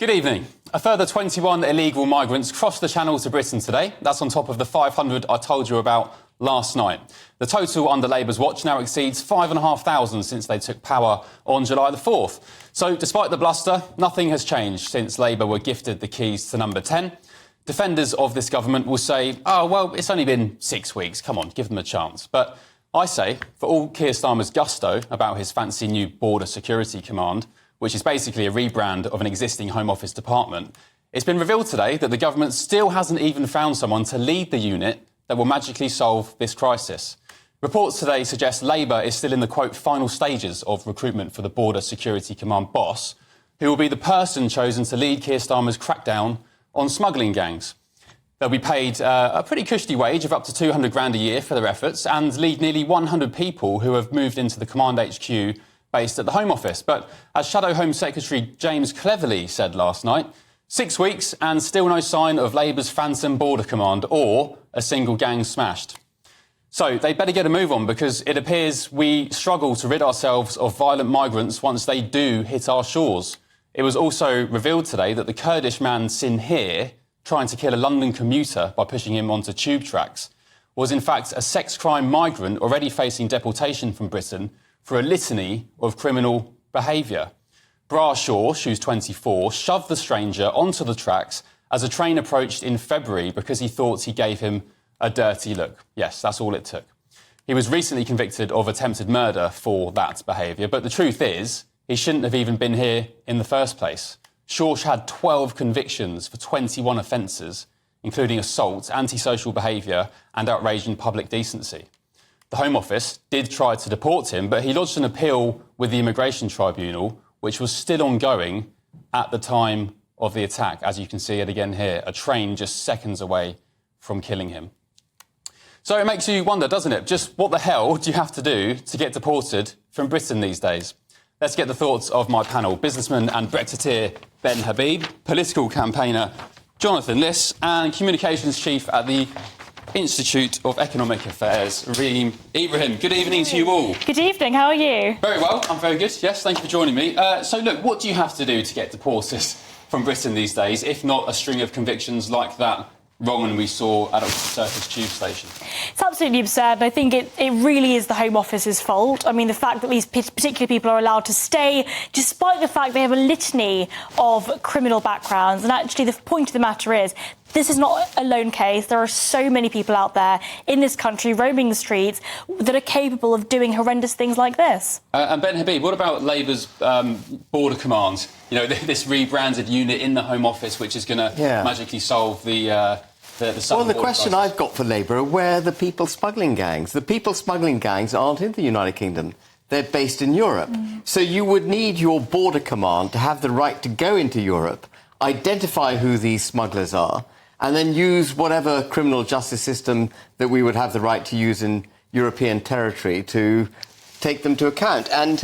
Good evening. A further 21 illegal migrants crossed the Channel to Britain today. That's on top of the 500 I told you about last night. The total under Labour's watch now exceeds 5,500 since they took power on July the 4th. So, despite the bluster, nothing has changed since Labour were gifted the keys to number 10. Defenders of this government will say, oh, well, it's only been 6 weeks. Come on, give them a chance. But I say, for all Keir Starmer's gusto about his fancy new Border Security Command, which is basically a rebrand of an existing Home Office department, it's been revealed today that the government still hasn't even found someone to lead the unit that will magically solve this crisis. Reports today suggest Labour is still in the, quote, final stages of recruitment for the Border Security Command boss, who will be the person chosen to lead Keir Starmer's crackdown on smuggling gangs. They'll be paid a pretty cushy wage of up to 200 grand a year for their efforts and lead nearly 100 people who have moved into the Command HQ based at the Home Office. But as Shadow Home Secretary James cleverly said last night, 6 weeks and still no sign of Labour's phantom border command or a single gang smashed. So they better get a move on, because it appears we struggle to rid ourselves of violent migrants once they do hit our shores. It was also revealed today that the Kurdish man Sinhir, trying to kill a London commuter by pushing him onto tube tracks, was in fact a sex crime migrant already facing deportation from Britain for a litany of criminal behaviour. Brashaw, who's 24, shoved the stranger onto the tracks as a train approached in February because he thought he gave him a dirty look. Yes, that's all it took. He was recently convicted of attempted murder for that behaviour, but the truth is, he shouldn't have even been here in the first place. Shorsh had 12 convictions for 21 offences, including assault, antisocial behaviour and outraging public decency. The Home Office did try to deport him, but he lodged an appeal with the Immigration Tribunal, which was still ongoing at the time of the attack. As you can see it again here, a train just seconds away from killing him. So it makes you wonder, doesn't it? Just what the hell do you have to do to get deported from Britain these days? Let's get the thoughts of my panel. Businessman and Brexiteer Ben Habib, political campaigner Jonathan Lis, and communications chief at the Institute of Economic Affairs, Ibrahim. Good evening to you all. Good evening, how are you? Very well, I'm very good, yes, thank you for joining me. So look, what do you have to do to get deported from Britain these days, if not a string of convictions like that wrong'un we saw at Oxford Circus tube station? It's absolutely absurd, and I think it really is the Home Office's fault. I mean, the fact that these particular people are allowed to stay, despite the fact they have a litany of criminal backgrounds. And actually, the point of the matter is, this is not a lone case. There are so many people out there in this country roaming the streets that are capable of doing horrendous things like this. And Ben Habib, what about Labour's border command? You know, this rebranded unit in the Home Office, which is going to magically solve the Well, the question I've got for Labour are, where are the people smuggling gangs? The people smuggling gangs aren't in the United Kingdom. They're based in Europe. So you would need your border command to have the right to go into Europe, identify who these smugglers are, and then use whatever criminal justice system that we would have the right to use in European territory to take them to account. And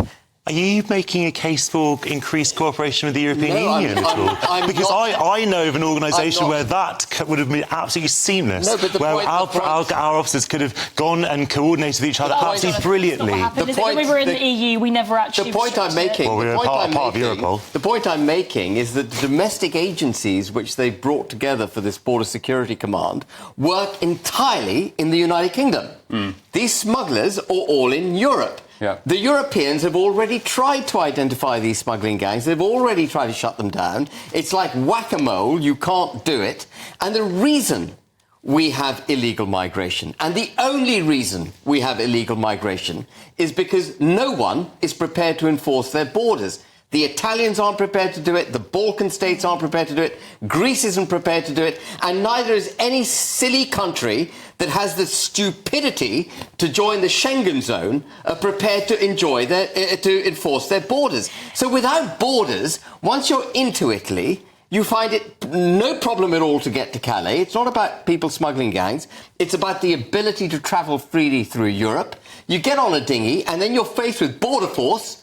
are you making a case for increased cooperation with the European Union at all? Because I know of an organisation where that would have been absolutely seamless, where our officers could have gone and coordinated with each other absolutely brilliantly. When we were in the EU, we never actually... The point I'm making... Well, we were part of Europol. The point I'm making is that the domestic agencies which they brought together for this Border Security Command work entirely in the United Kingdom. These smugglers are all in Europe. Yeah. The Europeans have already tried to identify these smuggling gangs. They've already tried to shut them down. It's like whack-a-mole. You can't do it. And the reason we have illegal migration, and the only reason we have illegal migration, is because no one is prepared to enforce their borders. The Italians aren't prepared to do it, the Balkan states aren't prepared to do it, Greece isn't prepared to do it, and neither is any silly country that has the stupidity to join the Schengen zone prepared to enforce their borders. So without borders, once you're into Italy, you find it no problem at all to get to Calais. It's not about people smuggling gangs. It's about the ability to travel freely through Europe. You get on a dinghy, and then you're faced with Border Force,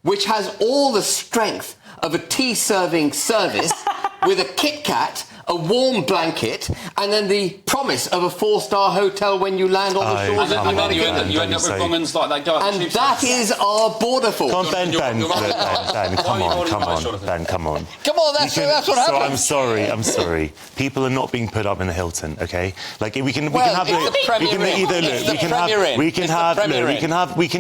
which has all the strength of a tea-serving service with a Kit Kat a warm blanket, and then the promise of a 4-star hotel when you land on the shores of the United Kingdom. You end up with wrongens like that guy. And that is our border force. Come on, Ben, come on. Come on, that's what happens. So I'm sorry. People are not being put up in the Hilton, okay? Like we can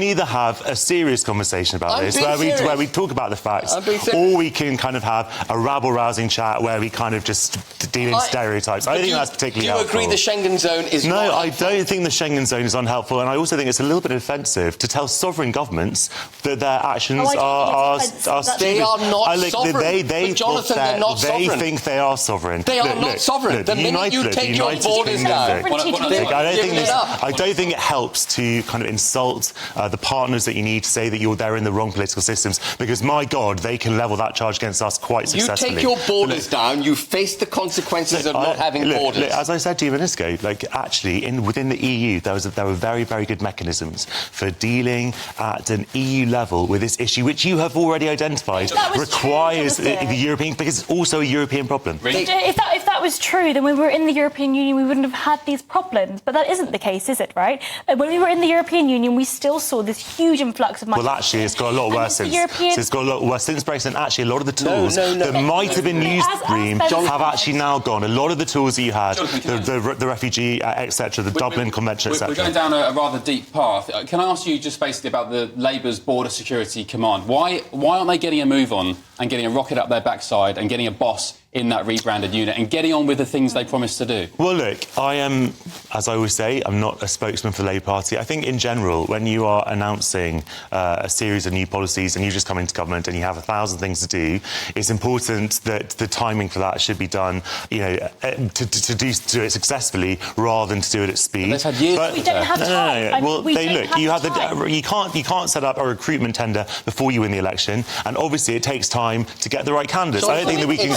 either have a serious conversation about this where we talk about the facts, or we can kind of have a rabble-rousing chat where we kind of just deal in stereotypes. I don't think that's particularly helpful. Do you agree the Schengen zone is No, I don't think the Schengen zone is unhelpful, and I also think it's a little bit offensive to tell sovereign governments that their actions are stupid. They are not sovereign. But Jonathan, they're not sovereign. They think they are sovereign. They are not sovereign. The minute you take your borders down... I don't think it helps to kind of insult the partners that you need to say that they're in the wrong political systems, because, my God, they can level that charge against us quite successfully. You take your borders down, you face the consequences of not having borders. As I said to you minutes ago, actually, within the EU, there were very, very good mechanisms for dealing at an EU level with this issue, which you have already identified requires the European, because it's also a European problem. Really? If that was true, then when we were in the European Union, we wouldn't have had these problems. But that isn't the case, is it, right? When we were in the European Union, we still saw this huge influx of migrants. Well, actually, it's got a lot worse since. It's got a lot worse since Brexit. Actually, a lot of the tools that might have been used, Bream, have actually now gone. A lot of the tools that you had, the refugee, etc., the Dublin Convention, etc. We're going down a rather deep path. Can I ask you just basically about the Labour's Border Security Command? Why aren't they getting a move on and getting a rocket up their backside and getting a boss in that rebranded unit and getting on with the things they promised to do? Well, look, I am, as I always say, I'm not a spokesman for the Labour Party. I think in general, when you are announcing a series of new policies and you just come into government and you have 1,000 things to do, it's important that the timing for that should be done, to do it successfully rather than to do it at speed. But had years. We don't have time. Well, you can't set up a recruitment tender before you win the election, and obviously it takes time to get the right candidates. I don't think we can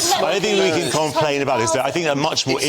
complain about this. I think a much more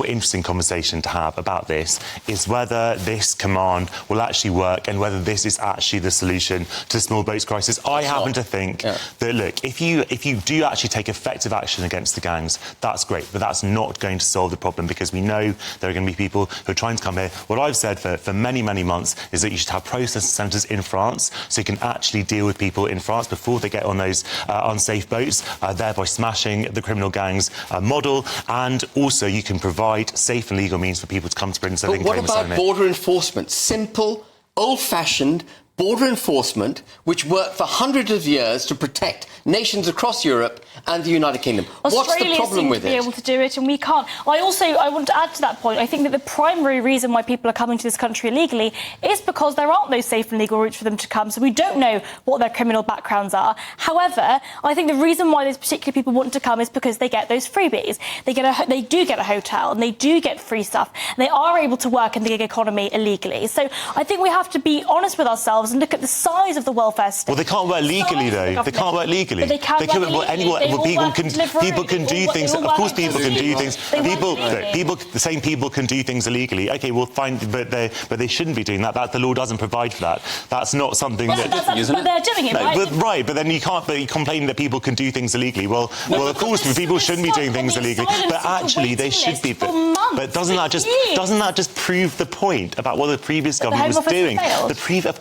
interesting conversation to have about this is whether this command will actually work and whether this is actually the solution to the small boats crisis. I happen to think that, look, if you do actually take effective action against the gangs, that's great, but that's not going to solve the problem, because we know there are going to be people who are trying to come here. What I've said for many, many months is that you should have processing centres in France so you can actually deal with people in France before they get on those unsafe boats, thereby smashing the criminal gangs model, and also you can provide safe and legal means for people to come to Britain so they can claim asylum. What about border enforcement? Simple, old-fashioned border enforcement, which worked for hundreds of years to protect nations across Europe and the United Kingdom. What's the problem with it? Australia seems to be able to do it, and we can't. I want to add to that point. I think that the primary reason why people are coming to this country illegally is because there aren't those safe and legal routes for them to come, so we don't know what their criminal backgrounds are. However, I think the reason why those particular people want to come is because they get those freebies. They do get a hotel, and they do get free stuff, and they are able to work in the gig economy illegally. So I think we have to be honest with ourselves and look at the size of the welfare state. Well, they can't work legally, though. They can't work legally. But they can work legally. People can do things. Of course, people can do things. The same people can do things illegally. OK, well, fine, but they shouldn't be doing that. The law doesn't provide for that. That's not something that... But they're doing it, right? Right, but then you can't be complaining that people can do things illegally. Well, of course, people shouldn't be doing things illegally, but actually they should be. But doesn't that just prove the point about what the previous government was doing? Of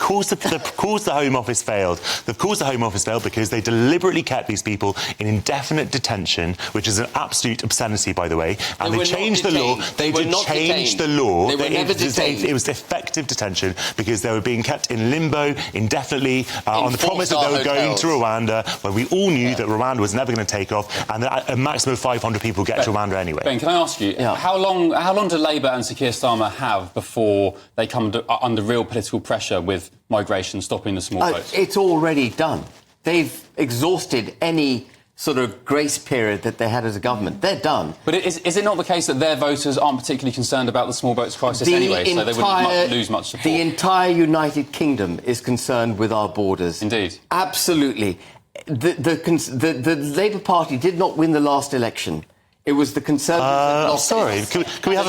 course, the Home Office failed. Of course, the Home Office failed because they deliberately kept these people in indefinite detention, which is an absolute obscenity, by the way. And they changed the law. They did change the law. They were never detained. It was effective detention because they were being kept in limbo indefinitely on the promise that they were going to Rwanda, when we all knew that Rwanda was never going to take off, and that a maximum of 500 people get to Rwanda anyway. Ben, can I ask you, how long do Labour and Keir Starmer have before they come under real political pressure with migration, stopping the small boats? It's already done. They've exhausted any sort of grace period that they had as a government. They're done. But is it not the case that their voters aren't particularly concerned about the small boats crisis anyway, so they wouldn't lose much support? The entire United Kingdom is concerned with our borders. Indeed. Absolutely. The Labour Party did not win the last election It was the Conservatives that lost. Sorry, can we have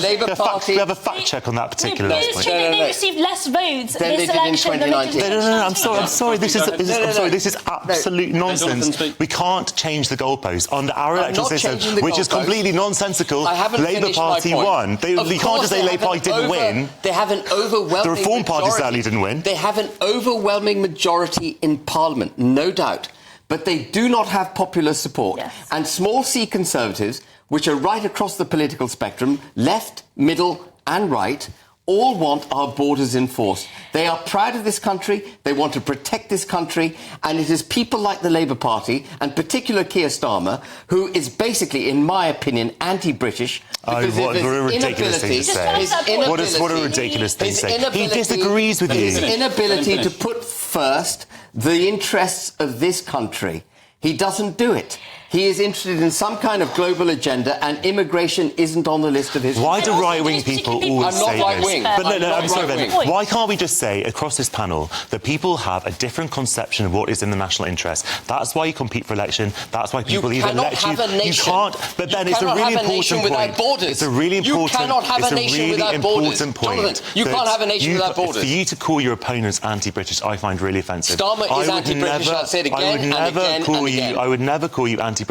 a fact check on that particular point? point? They received less votes this election than they did in 2019. No, I'm sorry. This is absolute nonsense. We can't change the goalposts under our election system, which is completely nonsensical. Labour Party won. You can't just say Labour Party didn't win. They have an overwhelming The Reform Party majority. sadly didn't win. They have an overwhelming majority in Parliament, no doubt. But they do not have popular support. Yes. And small C Conservatives, which are right across the political spectrum, left, middle and right, all want our borders enforced. They are proud of this country, they want to protect this country, and it is people like the Labour Party, and particularly Keir Starmer, who is basically, in my opinion, anti-British. What a ridiculous thing to say. What a ridiculous thing to say. He disagrees with you. His inability to put first the interests of this country. He doesn't do it. He is interested in some kind of global agenda, and immigration isn't on the list of his... Why do right-wing people always say this? I'm not right-wing. But no, I'm sorry, Ben. Why can't we just say across this panel that people have a different conception of what is in the national interest? That's why you compete for election. That's why people either let you... You can't... But Ben, it's a really important point. It's a really important... You cannot have a nation without borders. Point. You can't have a nation without borders. For you to call your opponents anti-British, I find really offensive. Starmer is anti-British. I'll say it again and again. I would never call you anti-British,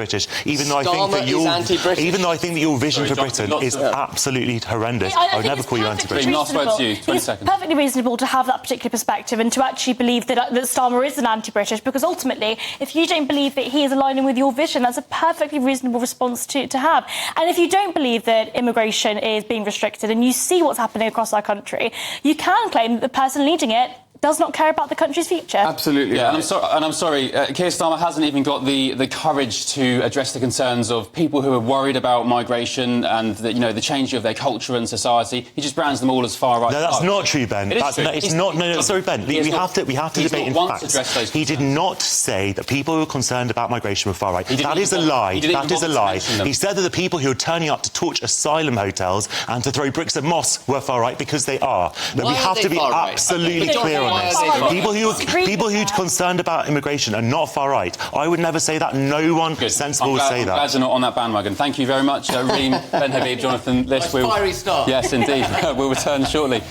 even though I think that your vision for Britain is absolutely horrendous. I would never call you anti-British. Last word to you, 20 seconds. It's perfectly reasonable to have that particular perspective and to actually believe that Starmer is an anti-British, because ultimately, if you don't believe that he is aligning with your vision, that's a perfectly reasonable response to have. And if you don't believe that immigration is being restricted and you see what's happening across our country, you can claim that the person leading it does not care about the country's future. Absolutely. Yeah, and I'm sorry, Keir Starmer hasn't even got the courage to address the concerns of people who are worried about migration and the changing of their culture and society. He just brands them all as far right. No, that's not true, Ben. It's not. No, sorry, Ben. We have to debate in facts. He did not say that people who are concerned about migration were far right. That is a lie. That is a lie. He said that the people who are turning up to torch asylum hotels and to throw bricks at mosques were far right, because they are. But we have to be absolutely clear on this. People who are concerned about immigration are not far right. I would never say that. No one sensible would say that. I'm glad you're not on that bandwagon. Thank you very much, Reem, Ben Habib, Jonathan Lis. Fiery start. Yes, indeed. We'll return shortly.